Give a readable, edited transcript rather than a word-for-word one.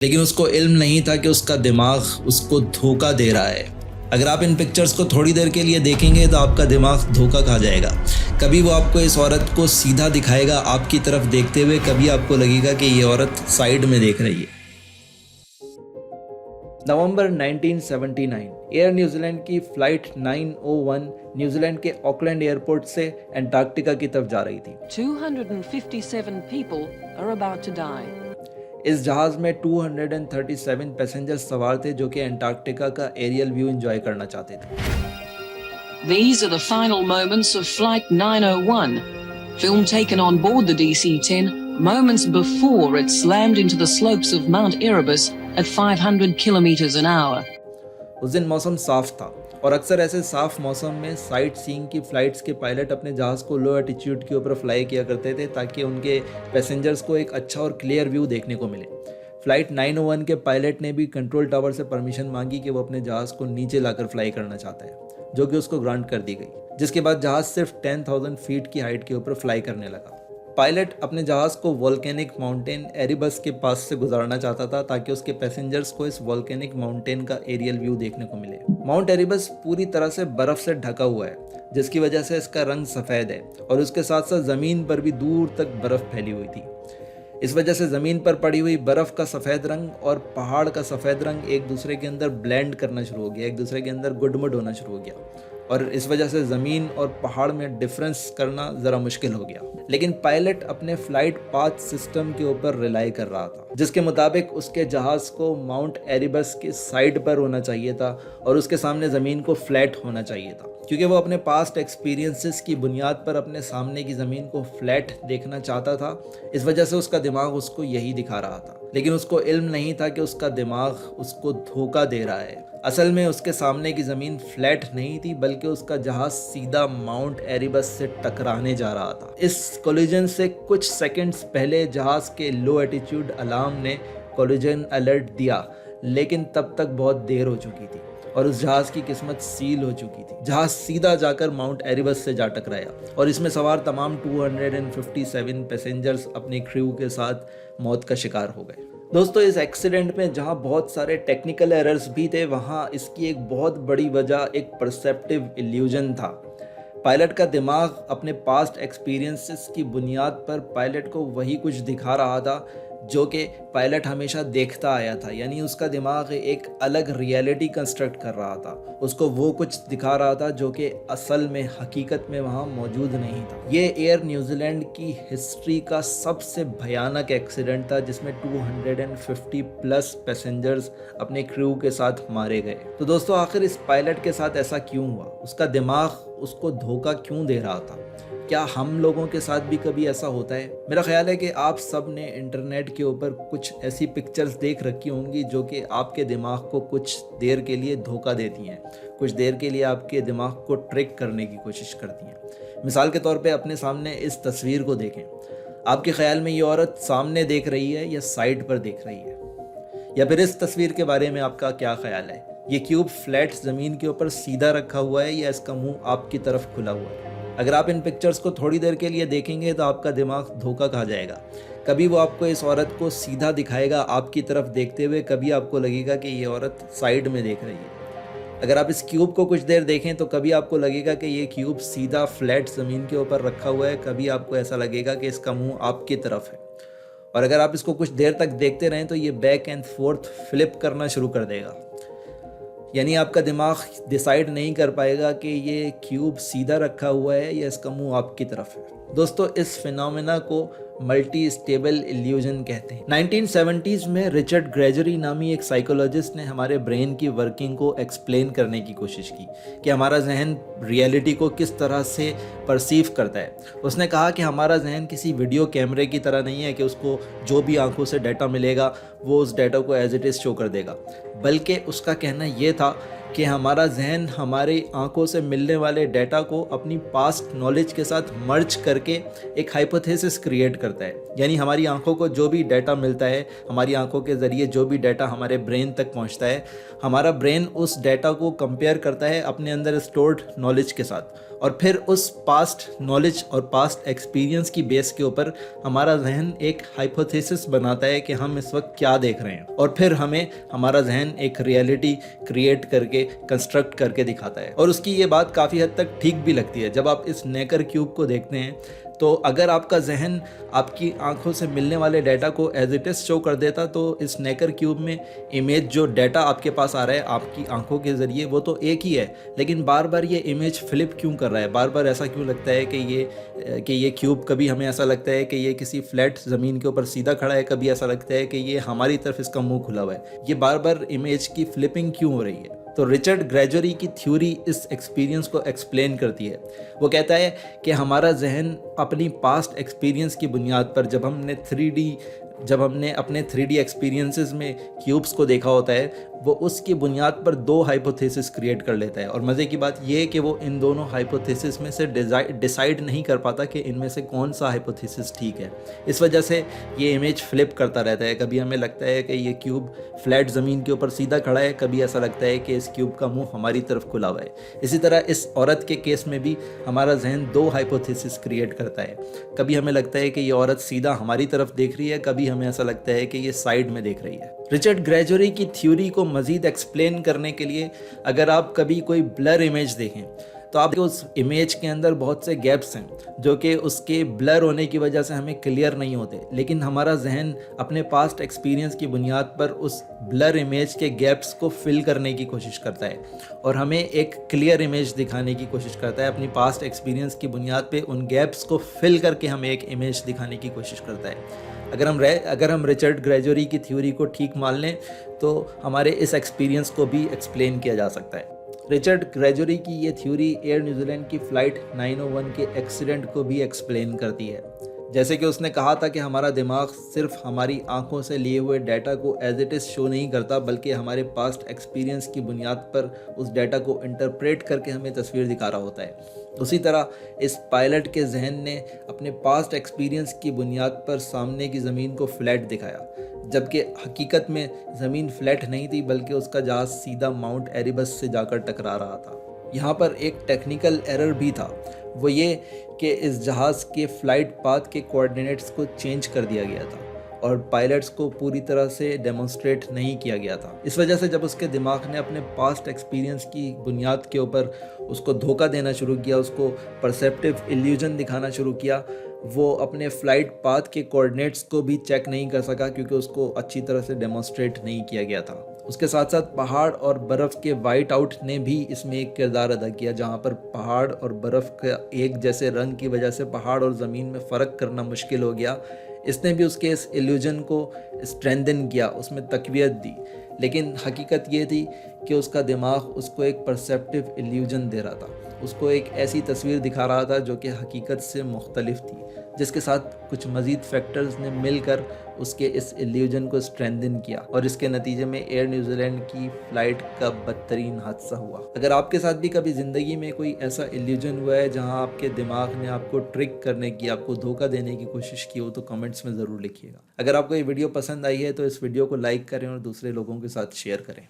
लेकिन उसको इल्म नहीं था कि उसका दिमाग उसको धोखा दे रहा है। अगर आप इन पिक्चर्स को थोड़ी देर के लिए देखेंगे तो आपका दिमाग धोखा खा जाएगा। कभी वो आपको इस औरत को सीधा दिखाएगा आपकी तरफ देखते हुए, कभी आपको लगेगा कि ये औरत साइड में देख रही है। नवंबर 1979 एयर न्यूजीलैंड की फ्लाइट 901 न्यूजीलैंड के ऑकलैंड एयरपोर्ट से एंटार्क्टिका की तरफ जा रही थी। 257 people are about to die. इस जहाज में 237 पैसेंजर्स सवार थे जो कि एंटार्क्टिका का एरियल व्यू एंजॉय करना चाहते थे। These are the final moments of Flight 901, film taken on board the DC-10 moments before it slammed into the slopes of Mount Erebus at 500 kilometers an hour. उस दिन मौसम साफ था और अक्सर ऐसे साफ मौसम में साइट सीइंग की फ्लाइट्स के पायलट अपने जहाज़ को लो एटीट्यूड के ऊपर फ्लाई किया करते थे ताकि उनके पैसेंजर्स को एक अच्छा और क्लियर व्यू देखने को मिले। फ्लाइट 901 के पायलट ने भी कंट्रोल टावर से परमिशन मांगी कि वो अपने जहाज़ को नीचे लाकर फ्लाई करना चाहता है, जो कि उसको ग्रांट कर दी गई, जिसके बाद जहाज़ सिर्फ 10,000 फीट की हाइट के ऊपर फ्लाई करने लगा। पायलट अपने जहाज़ को वोल्केनिक माउंटेन एरिबस के पास से गुजारना चाहता था ताकि उसके पैसेंजर्स को इस वोल्केनिक माउंटेन का एरियल व्यू देखने को मिले। माउंट एरिबस पूरी तरह से बर्फ़ से ढका हुआ है, जिसकी वजह से इसका रंग सफ़ेद है और उसके साथ साथ ज़मीन पर भी दूर तक बर्फ़ फैली हुई थी। इस वजह से ज़मीन पर पड़ी हुई बर्फ़ का सफ़ेद रंग और पहाड़ का सफ़ेद रंग एक दूसरे के अंदर ब्लेंड करना शुरू हो गया, एक दूसरे के अंदर गुडमुड होना शुरू हो गया और इस वजह से ज़मीन और पहाड़ में डिफरेंस करना ज़रा मुश्किल हो गया। लेकिन पायलट अपने फ्लाइट पाथ सिस्टम के ऊपर रिलाई कर रहा था, जिसके मुताबिक उसके जहाज़ को माउंट एरिबस की साइड पर होना चाहिए था और उसके सामने ज़मीन को फ्लैट होना चाहिए था, क्योंकि वो अपने पास्ट एक्सपीरियंसेस की बुनियाद पर अपने सामने की ज़मीन को फ्लैट देखना चाहता था। इस वजह से उसका दिमाग उसको यही दिखा रहा था, लेकिन उसको इल्म नहीं था कि उसका दिमाग उसको धोखा दे रहा है। असल में उसके सामने की ज़मीन फ्लैट नहीं थी, बल्कि उसका जहाज़ सीधा माउंट एरिबस से टकराने जा रहा था। इस कोलिजन से कुछ सेकंड्स पहले जहाज़ के लो एटीट्यूड अलार्म ने कोलिजन अलर्ट दिया, लेकिन तब तक बहुत देर हो चुकी थी और उस जहाज़ की किस्मत सील हो चुकी थी। जहाज़ सीधा जाकर माउंट एरिबस से जा टकराया और इसमें सवार तमाम 257 पैसेंजर्स अपनी क्रू के साथ मौत का शिकार हो गए। दोस्तों, इस एक्सीडेंट में जहां बहुत सारे टेक्निकल एरर्स भी थे, वहां इसकी एक बहुत बड़ी वजह एक परसेप्टिव इल्यूजन था। पायलट का दिमाग अपने पास्ट एक्सपीरियंसेस की बुनियाद पर पायलट को वही कुछ दिखा रहा था जो कि पायलट हमेशा देखता आया था, यानी उसका दिमाग एक अलग रियलिटी कंस्ट्रक्ट कर रहा था। उसको वो कुछ दिखा रहा था जो कि असल में हकीकत में वहाँ मौजूद नहीं था। ये एयर न्यूजीलैंड की हिस्ट्री का सबसे भयानक एक्सीडेंट था, जिसमें 250 प्लस पैसेंजर्स अपने क्रू के साथ मारे गए। तो दोस्तों, आखिर इस पायलट के साथ ऐसा क्यों हुआ? उसका दिमाग उसको धोखा क्यों दे रहा था? क्या हम लोगों के साथ भी कभी ऐसा होता है? मेरा ख्याल है कि आप सब ने इंटरनेट के ऊपर कुछ ऐसी पिक्चर्स देख रखी होंगी जो कि आपके दिमाग को कुछ देर के लिए धोखा देती हैं, कुछ देर के लिए आपके दिमाग को ट्रिक करने की कोशिश करती हैं। मिसाल के तौर पे अपने सामने इस तस्वीर को देखें। आपके ख्याल में ये औरत सामने देख रही है या साइड पर देख रही है? या फिर इस तस्वीर के बारे में आपका क्या ख्याल है? ये क्यूब फ्लैट ज़मीन के ऊपर सीधा रखा हुआ है या इसका मुंह आपकी तरफ खुला हुआ है? अगर आप इन पिक्चर्स को थोड़ी देर के लिए देखेंगे तो आपका दिमाग धोखा खा जाएगा। कभी वो आपको इस औरत को सीधा दिखाएगा आपकी तरफ देखते हुए, कभी आपको लगेगा कि ये औरत साइड में देख रही है। अगर आप इस क्यूब को कुछ देर देखें तो कभी आपको लगेगा कि ये क्यूब सीधा फ्लैट ज़मीन के ऊपर रखा हुआ है, कभी आपको ऐसा लगेगा कि इसका मुंह आपकी तरफ है। और अगर आप इसको कुछ देर तक देखते रहें तो ये बैक एंड फोर्थ फ्लिप करना शुरू कर देगा, यानी आपका दिमाग डिसाइड नहीं कर पाएगा कि ये क्यूब सीधा रखा हुआ है या इसका मुंह आपकी तरफ है। दोस्तों, इस फिनोमेना को मल्टी स्टेबल इल्यूजन कहते हैं। 1970s में रिचर्ड ग्रेजरी नामी एक साइकोलॉजिस्ट ने हमारे ब्रेन की वर्किंग को एक्सप्लेन करने की कोशिश की कि हमारा जहन रियलिटी को किस तरह से परसीव करता है। उसने कहा कि हमारा जहन किसी वीडियो कैमरे की तरह नहीं है कि उसको जो भी आंखों से डाटा मिलेगा वो उस डाटा को एज इट इज़ शो कर देगा, बल्कि उसका कहना ये था कि हमारा जहन हमारी आंखों से मिलने वाले डाटा को अपनी पास्ट नॉलेज के साथ मर्ज करके एक हाइपोथेसिस क्रिएट करता है। यानी हमारी आंखों को जो भी डाटा मिलता है, हमारी आंखों के ज़रिए जो भी डाटा हमारे ब्रेन तक पहुंचता है, हमारा ब्रेन उस डाटा को कंपेयर करता है अपने अंदर स्टोर्ड नॉलेज के साथ और फिर उस पास्ट नॉलेज और पास्ट एक्सपीरियंस की बेस के ऊपर हमारा जहन एक हाइपोथेसिस बनाता है कि हम इस वक्त क्या क्या देख रहे हैं, और फिर हमें हमारा जहन एक रियलिटी क्रिएट करके कंस्ट्रक्ट करके दिखाता है। और उसकी ये बात काफ़ी हद तक ठीक भी लगती है। जब आप इस नेकर क्यूब को देखते हैं तो अगर आपका जहन आपकी आंखों से मिलने वाले डाटा को एज इट इज़ शो कर देता, तो इस नेकर क्यूब में इमेज जो डाटा आपके पास आ रहा है आपकी आंखों के ज़रिए वो तो एक ही है, लेकिन बार बार ये इमेज फ्लिप क्यों कर रहा है, बार बार ऐसा क्यों लगता है कि ये क्यूब, कभी हमें ऐसा लगता है कि ये किसी फ्लैट ज़मीन के ऊपर सीधा खड़ा है, कभी ऐसा लगता है कि ये हमारी तरफ इसका मुंह खुला हुआ है, ये बार बार इमेज की फ्लिपिंग क्यों हो रही है। तो रिचर्ड ग्रेजोरी की थ्योरी इस एक्सपीरियंस को एक्सप्लेन करती है। वो कहता है कि हमारा जहन अपनी पास्ट एक्सपीरियंस की बुनियाद पर जब हमने अपने 3D एक्सपीरियंसेस में क्यूब्स को देखा होता है, वो उसकी बुनियाद पर 2 हाइपोथेसिस क्रिएट कर लेता है। और मज़े की बात यह है कि वो इन दोनों हाइपोथेसिस में से डिसाइड नहीं कर पाता कि इनमें से कौन सा हाइपोथेसिस ठीक है। इस वजह से ये इमेज फ्लिप करता रहता है। कभी हमें लगता है कि ये क्यूब फ्लैट ज़मीन के ऊपर सीधा खड़ा है, कभी ऐसा लगता है कि इस क्यूब का मुंह हमारी तरफ खुला हुआ है। इसी तरह इस औरत के केस में भी हमारा जहन 2 हाइपोथेसिस क्रिएट करता है। कभी हमें लगता है कि ये औरत सीधा हमारी तरफ देख रही है, कभी हमें ऐसा लगता है कि ये साइड में देख रही है। रिचर्ड ग्रेजोरी की थ्योरी को मज़ीद एक्सप्लेन करने के लिए अगर आप कभी कोई ब्लर इमेज देखें तो आप उस इमेज के अंदर बहुत से गैप्स हैं जो कि उसके ब्लर होने की वजह से हमें क्लियर नहीं होते, लेकिन हमारा जहन अपने पास्ट एक्सपीरियंस की बुनियाद पर उस ब्लर इमेज के गैप्स को फिल करने की कोशिश करता है और हमें एक क्लियर इमेज दिखाने की कोशिश करता है। अपनी पास्ट एक्सपीरियंस की बुनियाद पे उन गैप्स को फिल करके हमें एक इमेज दिखाने की कोशिश करता है। अगर हम रिचर्ड ग्रेजोरी की थ्योरी को ठीक मान लें तो हमारे इस एक्सपीरियंस को भी एक्सप्लेन किया जा सकता है। रिचर्ड ग्रेजोरी की ये थ्योरी एयर न्यूजीलैंड की फ़्लाइट 901 के एक्सीडेंट को भी एक्सप्लेन करती है। जैसे कि उसने कहा था कि हमारा दिमाग सिर्फ हमारी आंखों से लिए हुए डाटा को एज इट इज़ शो नहीं करता, बल्कि हमारे पास्ट एक्सपीरियंस की बुनियाद पर उस डाटा को इंटरप्रेट करके हमें तस्वीर दिखा रहा होता है। उसी तरह इस पायलट के जहन ने अपने पास्ट एक्सपीरियंस की बुनियाद पर सामने की ज़मीन को फ्लैट दिखाया, जबकि हकीकत में ज़मीन फ्लैट नहीं थी, बल्कि उसका जहाज़ सीधा माउंट एरिबस से जाकर टकरा रहा था। यहाँ पर एक टेक्निकल एरर भी था, वो ये कि इस जहाज़ के फ़्लाइट पाथ के कोऑर्डिनेट्स को चेंज कर दिया गया था और पायलट्स को पूरी तरह से डेमोन्स्ट्रेट नहीं किया गया था। इस वजह से जब उसके दिमाग ने अपने पास्ट एक्सपीरियंस की बुनियाद के ऊपर उसको धोखा देना शुरू किया, उसको परसेप्टिव इल्यूजन दिखाना शुरू किया, वो अपने फ़्लाइट पाथ के कोऑर्डिनेट्स को भी चेक नहीं कर सका क्योंकि उसको अच्छी तरह से डेमोन्स्ट्रेट नहीं किया गया था। उसके साथ साथ पहाड़ और बर्फ़ के वाइट आउट ने भी इसमें एक किरदार अदा किया, जहाँ पर पहाड़ और बर्फ़ का एक जैसे रंग की वजह से पहाड़ और ज़मीन में फ़र्क करना मुश्किल हो गया। इसने भी उसके इस इल्यूजन को स्ट्रेंथन किया, उसमें तक़वियत दी। लेकिन हकीकत ये थी कि उसका दिमाग उसको एक परसेप्टिव इल्यूजन दे रहा था, उसको एक ऐसी तस्वीर दिखा रहा था जो कि हकीकत से मुख्तलिफ थी, जिसके साथ कुछ मज़ीद फैक्टर्स ने मिलकर उसके इस इल्यूजन को स्ट्रेंथन किया और इसके नतीजे में एयर न्यूजीलैंड की फ़्लाइट का बदतरीन हादसा हुआ। अगर आपके साथ भी कभी ज़िंदगी में कोई ऐसा इल्यूजन हुआ है जहां आपके दिमाग ने आपको ट्रिक करने की, आपको धोखा देने की कोशिश की हो, तो कमेंट्स में ज़रूर लिखिएगा। अगर आपको ये वीडियो पसंद आई है तो इस वीडियो को लाइक करें और दूसरे लोगों के साथ शेयर करें।